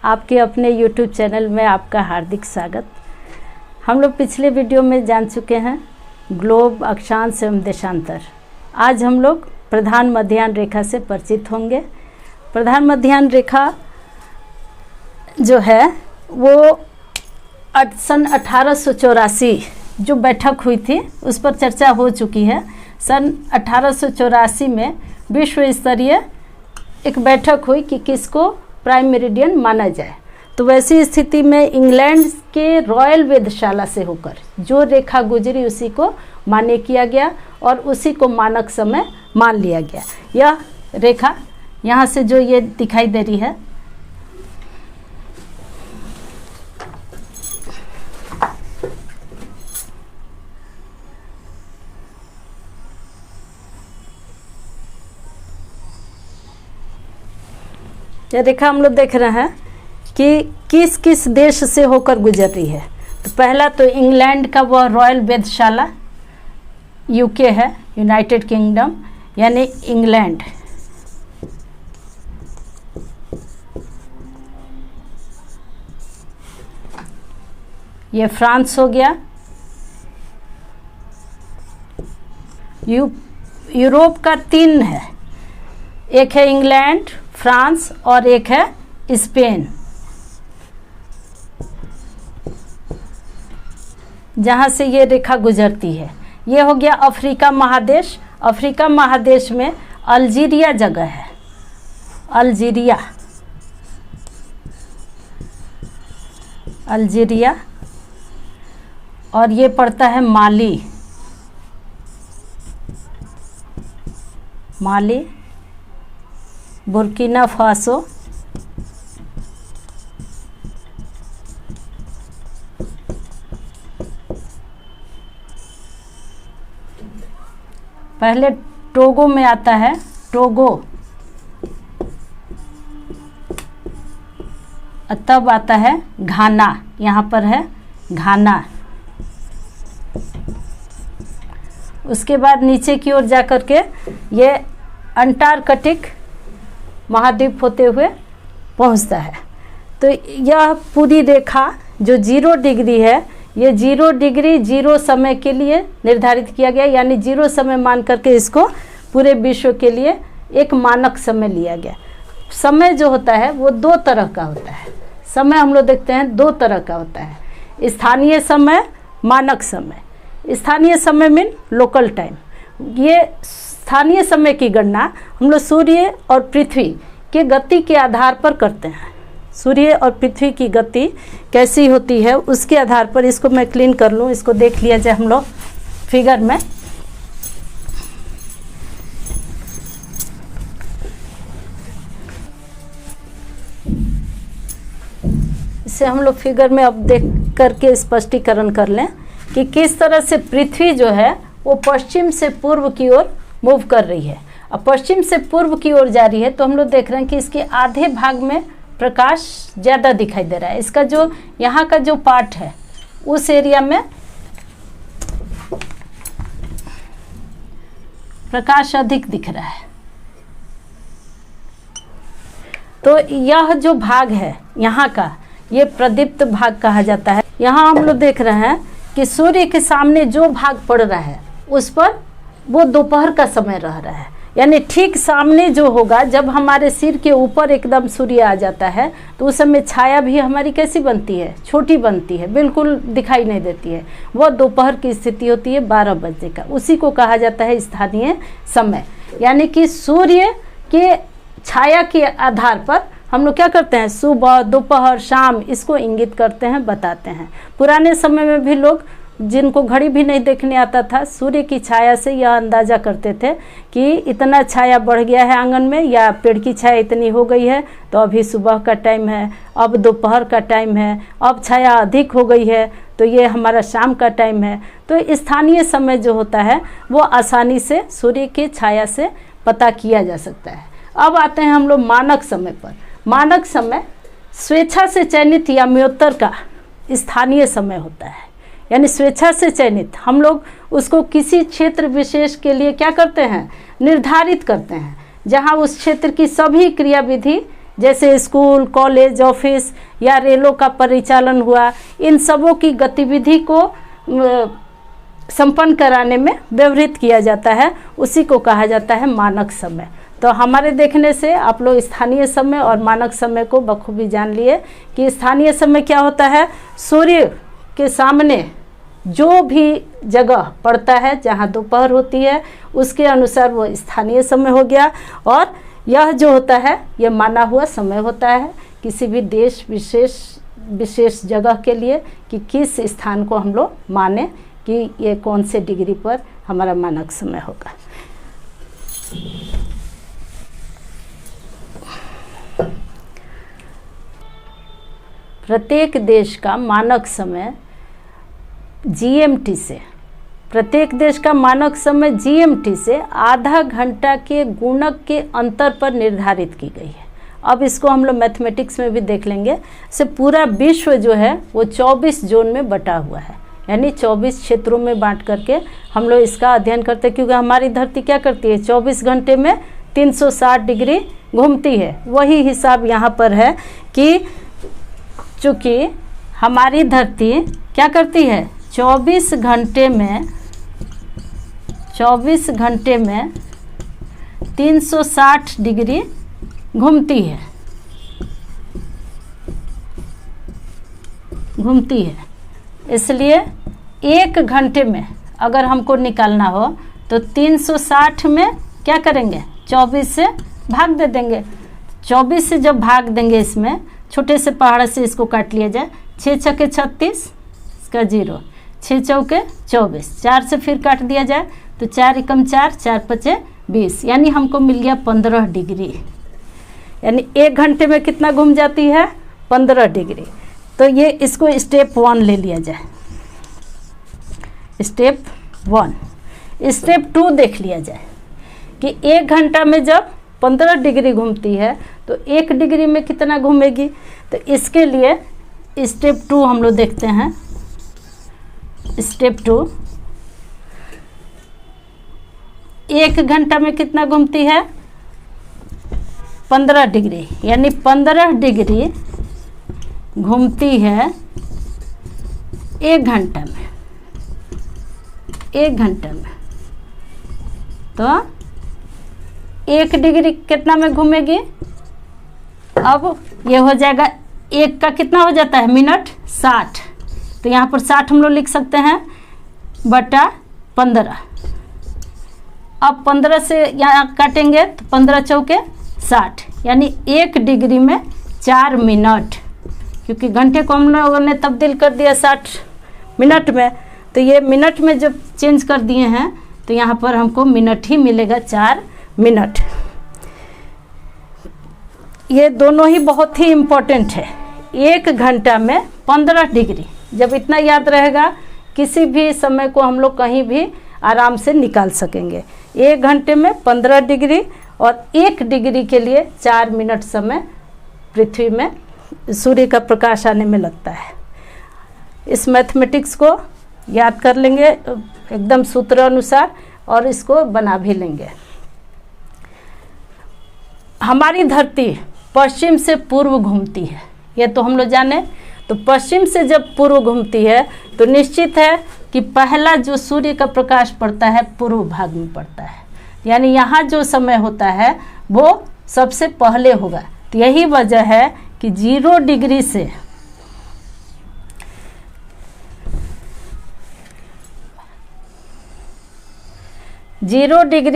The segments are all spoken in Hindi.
आपके अपने YouTube चैनल में आपका हार्दिक स्वागत। हम लोग पिछले वीडियो में जान चुके हैं ग्लोब, अक्षांश एवं देशांतर। आज हम लोग प्रधान मध्याह्न रेखा से परिचित होंगे। प्रधान मध्याह्न रेखा जो है वो सन 1884 जो बैठक हुई थी उस पर चर्चा हो चुकी है। सन 1884 में विश्व स्तरीय एक बैठक हुई कि किसको प्राइम मेरिडियन माना जाए। तो वैसी स्थिति में इंग्लैंड के रॉयल वेधशाला से होकर जो रेखा गुजरी उसी को मान्य किया गया और उसी को मानक समय मान लिया गया। यह रेखा यहाँ से जो ये दिखाई दे रही है, यह रेखा हम लोग देख रहे हैं कि किस किस देश से होकर गुजर रही है। तो पहला तो इंग्लैंड का वह रॉयल वेधशाला, यूके है, यूनाइटेड किंगडम यानी इंग्लैंड। ये फ्रांस हो गया। यूरोप का 3 है, एक है इंग्लैंड, फ्रांस और एक है स्पेन, जहाँ से ये रेखा गुजरती है। ये हो गया अफ्रीका महादेश। अफ्रीका महादेश में अल्जीरिया जगह है, अल्जीरिया और ये पड़ता है माली, बुर्किना फासो, पहले टोगो में आता है, टोगो, तब आता है घाना, यहाँ पर है घाना। उसके बाद नीचे की ओर जाकर के ये अंटार्कटिक महाद्वीप होते हुए पहुंचता है। तो यह पूरी रेखा जो 0 डिग्री है, ये 0 डिग्री 0 समय के लिए निर्धारित किया गया, यानी 0 समय मान करके इसको पूरे विश्व के लिए एक मानक समय लिया गया। समय जो होता है वो 2 तरह का होता है। समय हम लोग देखते हैं 2 तरह का होता है, स्थानीय समय, मानक समय। स्थानीय समय मीन लोकल टाइम। ये स्थानीय समय की गणना हम लोग सूर्य और पृथ्वी के गति के आधार पर करते हैं। सूर्य और पृथ्वी की गति कैसी होती है उसके आधार पर, इसको मैं क्लीन कर लूँ, इसको देख लिया जाए हम लोग फिगर में। इसे हम लोग फिगर में अब देख करके स्पष्टीकरण कर लें कि किस तरह से पृथ्वी जो है वो पश्चिम से पूर्व की ओर मूव कर रही है। अब पश्चिम से पूर्व की ओर जा रही है तो हम लोग देख रहे हैं कि इसके आधे भाग में प्रकाश ज़्यादा दिखाई दे रहा है। इसका जो यहाँ का जो पार्ट है उस एरिया में प्रकाश अधिक दिख रहा है। तो यह जो भाग है यहाँ का, ये प्रदीप्त भाग कहा जाता है। यहाँ हम लोग देख रहे हैं कि सूर्य के सामने जो भाग पड़ रहा है उस पर वो दोपहर का समय रह रहा है, यानी ठीक सामने जो होगा, जब हमारे सिर के ऊपर एकदम सूर्य आ जाता है तो उस समय छाया भी हमारी कैसी बनती है, छोटी बनती है, बिल्कुल दिखाई नहीं देती है। वह दोपहर की स्थिति होती है 12 बजे का, उसी को कहा जाता है स्थानीय समय। यानी कि सूर्य के छाया के आधार पर हम लोग क्या करते हैं, सुबह, दोपहर, शाम, इसको इंगित करते हैं, बताते हैं। पुराने समय में भी लोग जिनको घड़ी भी नहीं देखने आता था, सूर्य की छाया से यह अंदाज़ा करते थे कि इतना छाया बढ़ गया है आंगन में, या पेड़ की छाया इतनी हो गई है तो अभी सुबह का टाइम है, अब दोपहर का टाइम है, अब छाया अधिक हो गई है तो ये हमारा शाम का टाइम है। तो स्थानीय समय जो होता है वो आसानी से सूर्य की छाया से पता किया जा सकता है। अब आते हैं हम लोग मानक समय पर। मानक समय स्वेच्छा से चयनित या म्योत्तर का स्थानीय समय होता है, यानी स्वेच्छा से चयनित। हम लोग उसको किसी क्षेत्र विशेष के लिए क्या करते हैं, निर्धारित करते हैं, जहाँ उस क्षेत्र की सभी क्रियाविधि जैसे स्कूल, कॉलेज, ऑफिस या रेलों का परिचालन हुआ, इन सबों की गतिविधि को संपन्न कराने में व्यवहृत किया जाता है, उसी को कहा जाता है मानक समय। तो हमारे देखने से आप लोग स्थानीय समय और मानक समय को बखूबी जान लिए कि स्थानीय समय क्या होता है, सूर्य के सामने जो भी जगह पड़ता है जहाँ दोपहर होती है उसके अनुसार वो स्थानीय समय हो गया। और यह जो होता है ये माना हुआ समय होता है किसी भी देश विशेष जगह के लिए कि किस स्थान को हम लोग माने कि ये कौन से डिग्री पर हमारा मानक समय होगा। प्रत्येक देश का मानक समय जीएमटी से, प्रत्येक देश का मानक समय जीएमटी से आधा घंटा के गुणक के अंतर पर निर्धारित की गई है। अब इसको हम लोग मैथमेटिक्स में भी देख लेंगे। से पूरा विश्व जो है वो 24 जोन में बटा हुआ है, यानी 24 क्षेत्रों में बांट करके हम लोग इसका अध्ययन करते हैं, क्योंकि हमारी धरती क्या करती है, 24 घंटे में 360 डिग्री घूमती है। वही हिसाब यहाँ पर है कि चूँकि हमारी धरती क्या करती है, 24 घंटे में 360 डिग्री घूमती है इसलिए 1 घंटे में अगर हमको निकालना हो तो 360 में क्या करेंगे, 24 से भाग दे देंगे। 24 से जब भाग देंगे, इसमें छोटे से पहाड़ से इसको काट लिया जाए, 6 छक्के 36, इसका 0, 6 चौके 24, 4 से फिर काट दिया जाए तो 4 एकम 4, 4 पचे 20, यानी हमको मिल गया 15 डिग्री। यानी 1 घंटे में कितना घूम जाती है, 15 डिग्री। तो ये इसको स्टेप 1 ले लिया जाए, स्टेप 1। स्टेप 2 देख लिया जाए कि 1 घंटा में जब 15 डिग्री घूमती है तो 1 डिग्री में कितना घूमेगी। तो इसके लिए स्टेप 2 हम लोग देखते हैं। स्टेप 2, 1 घंटा में कितना घूमती है, 15 डिग्री, यानी 15 डिग्री घूमती है 1 घंटा में। 1 घंटा में तो 1 डिग्री कितना में घूमेगी। अब ये हो जाएगा, 1 का कितना हो जाता है मिनट, 60। तो यहाँ पर 60 हम लोग लिख सकते हैं बटा 15। अब 15 से यहाँ काटेंगे तो 15 चौके 60, यानी 1 डिग्री में 4 मिनट, क्योंकि घंटे को हम लोगों ने तब्दील कर दिया 60 मिनट में, तो ये मिनट में जब चेंज कर दिए हैं तो यहाँ पर हमको मिनट ही मिलेगा, 4 मिनट। ये दोनों ही बहुत ही इम्पोर्टेंट है। 1 घंटा में 15 डिग्री, जब इतना याद रहेगा किसी भी समय को हम लोग कहीं भी आराम से निकाल सकेंगे। 1 घंटे में 15 डिग्री और 1 डिग्री के लिए 4 मिनट समय पृथ्वी में सूर्य का प्रकाश आने में लगता है। इस मैथमेटिक्स को याद कर लेंगे एकदम सूत्र अनुसार और इसको बना भी लेंगे। हमारी धरती पश्चिम से पूर्व घूमती है, ये तो हम लोग जाने। तो पश्चिम से जब पूर्व घूमती है तो निश्चित है कि पहला जो सूर्य का प्रकाश पड़ता है पूर्व भाग में पड़ता है, यानी यहाँ जो समय होता है वो सबसे पहले होगा। तो यही वजह है कि 0 डिग्री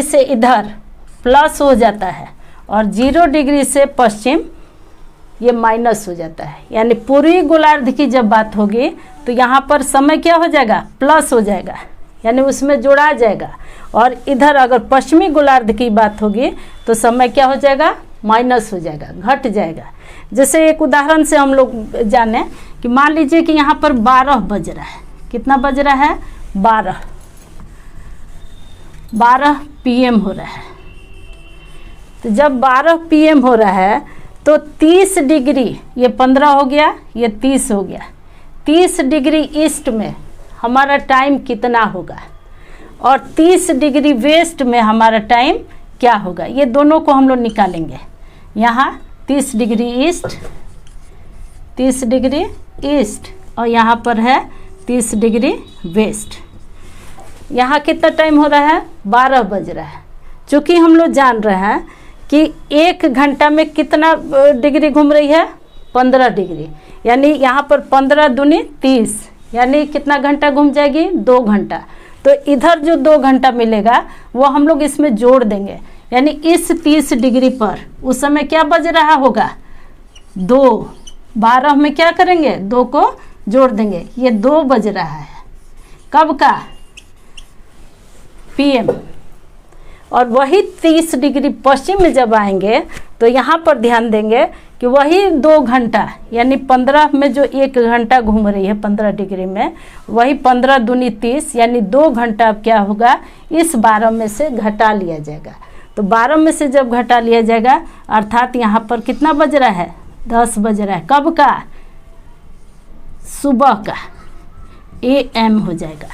से इधर प्लस हो जाता है और 0 डिग्री से पश्चिम ये माइनस हो जाता है। यानी पूर्वी गोलार्ध की जब बात होगी तो यहाँ पर समय क्या हो जाएगा, प्लस हो जाएगा, यानी उसमें जोड़ा जाएगा। और इधर अगर पश्चिमी गोलार्ध की बात होगी तो समय क्या हो जाएगा, माइनस हो जाएगा, घट जाएगा। जैसे एक उदाहरण से हम लोग जाने कि मान लीजिए कि यहाँ पर 12 बज रहा है, कितना बज रहा है, 12 PM हो रहा है। तो जब 12 PM हो रहा है तो 30 डिग्री, ये 15 हो गया, ये 30 हो गया, 30 डिग्री ईस्ट में हमारा टाइम कितना होगा और 30 डिग्री वेस्ट में हमारा टाइम क्या होगा, ये दोनों को हम लोग निकालेंगे। यहाँ 30 डिग्री ईस्ट, 30 डिग्री ईस्ट, और यहाँ पर है 30 डिग्री वेस्ट। यहाँ कितना टाइम हो रहा है? 12 बज रहा है। चूँकि हम लोग जान रहे हैं कि 1 घंटा में कितना डिग्री घूम रही है? 15 डिग्री, यानी यहाँ पर 15 दूनी 30, यानी कितना घंटा घूम जाएगी? 2 घंटा। तो इधर जो 2 घंटा मिलेगा वो हम लोग इसमें जोड़ देंगे, यानी इस 30 डिग्री पर उस समय क्या बज रहा होगा? 2। 12 में क्या करेंगे? 2 को जोड़ देंगे, ये 2 बज रहा है। कब का? PM। और वही 30 डिग्री पश्चिम में जब आएंगे तो यहाँ पर ध्यान देंगे कि वही 2 घंटा, यानी 15 में जो 1 घंटा घूम रही है 15 डिग्री में, वही 15 दूनी 30, यानी 2 घंटा अब क्या होगा? इस 12 में से घटा लिया जाएगा। तो 12 में से जब घटा लिया जाएगा, अर्थात यहाँ पर कितना बज रहा है? 10 बज रहा है। कब का? सुबह का, AM हो जाएगा।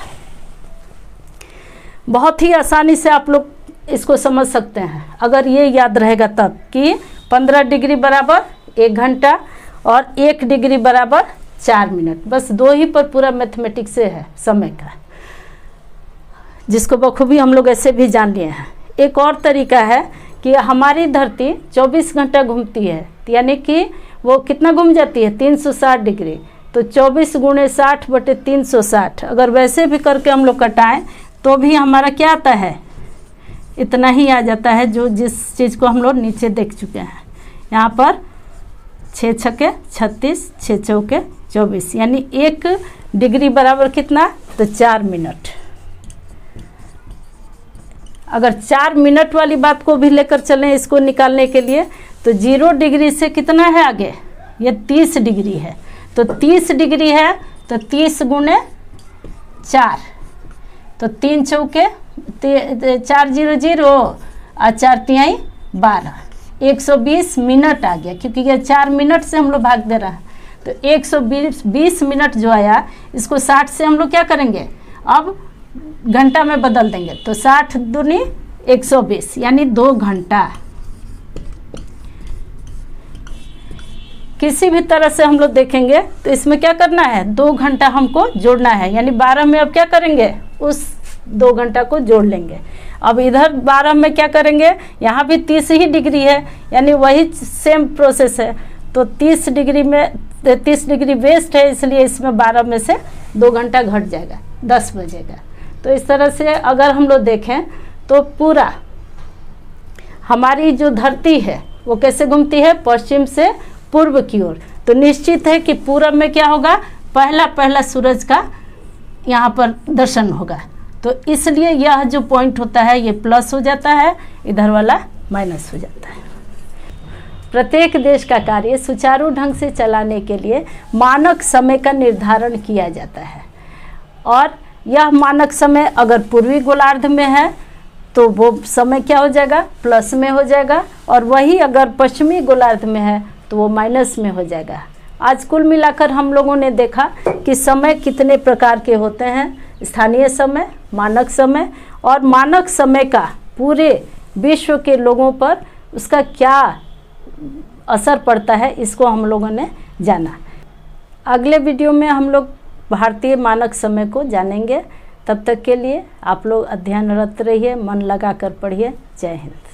बहुत ही आसानी से आप लोग इसको समझ सकते हैं अगर ये याद रहेगा तब, कि 15 डिग्री बराबर 1 घंटा और 1 डिग्री बराबर 4 मिनट। बस 2 ही पर पूरा मैथमेटिक्स से है समय का, जिसको बखूबी हम लोग ऐसे भी जान लिए हैं। एक और तरीका है कि हमारी धरती 24 घंटा घूमती है, यानी कि वो कितना घूम जाती है? 360 डिग्री। तो 24 गुणे 60 बटे 360, अगर वैसे भी करके हम लोग कटाएं तो भी हमारा क्या आता है? इतना ही आ जाता है, जो जिस चीज़ को हम लोग नीचे देख चुके हैं। यहाँ पर 6 छक्के 36, 6 चौके 24, यानी 1 डिग्री बराबर कितना? तो 4 मिनट। अगर 4 मिनट वाली बात को भी लेकर चलें इसको निकालने के लिए, तो 0 डिग्री से कितना है आगे? ये 30 डिग्री है। तो 30 डिग्री है तो 30 गुणे 4, तो 3 चौके 4 0 0 और 4 तिहाई 12, 120 मिनट आ गया, क्योंकि ये 4 मिनट से हम लोग भाग दे रहा है। तो 120 मिनट जो आया, इसको 60 से हम लोग क्या करेंगे? अब घंटा में बदल देंगे। तो 60 दूनी 120, यानी 2 घंटा। किसी भी तरह से हम लोग देखेंगे तो इसमें क्या करना है? 2 घंटा हमको जोड़ना है, यानी 12 में अब क्या करेंगे? उस 2 घंटा को जोड़ लेंगे। अब इधर 12 में क्या करेंगे? यहाँ भी 30 ही डिग्री है, यानी वही सेम प्रोसेस है। तो 30 डिग्री में 30 डिग्री वेस्ट है, इसलिए इसमें 12 में से 2 घंटा घट जाएगा, 10 बजेगा। तो इस तरह से अगर हम लोग देखें तो पूरा हमारी जो धरती है वो कैसे घूमती है? पश्चिम से पूर्व की ओर। तो निश्चित है कि पूरब में क्या होगा? पहला सूरज का यहाँ पर दर्शन होगा। तो इसलिए यह जो पॉइंट होता है ये प्लस हो जाता है, इधर वाला माइनस हो जाता है। प्रत्येक देश का कार्य सुचारू ढंग से चलाने के लिए मानक समय का निर्धारण किया जाता है, और यह मानक समय अगर पूर्वी गोलार्ध में है तो वो समय क्या हो जाएगा? प्लस में हो जाएगा, और वही अगर पश्चिमी गोलार्ध में है तो वो माइनस में हो जाएगा। आज कुल मिलाकर हम लोगों ने देखा कि समय कितने प्रकार के होते हैं: स्थानीय समय, मानक समय, और मानक समय का पूरे विश्व के लोगों पर उसका क्या असर पड़ता है, इसको हम लोगों ने जाना। अगले वीडियो में हम लोग भारतीय मानक समय को जानेंगे। तब तक के लिए आप लोग अध्ययनरत रहिए, मन लगा कर पढ़िए। जय हिंद।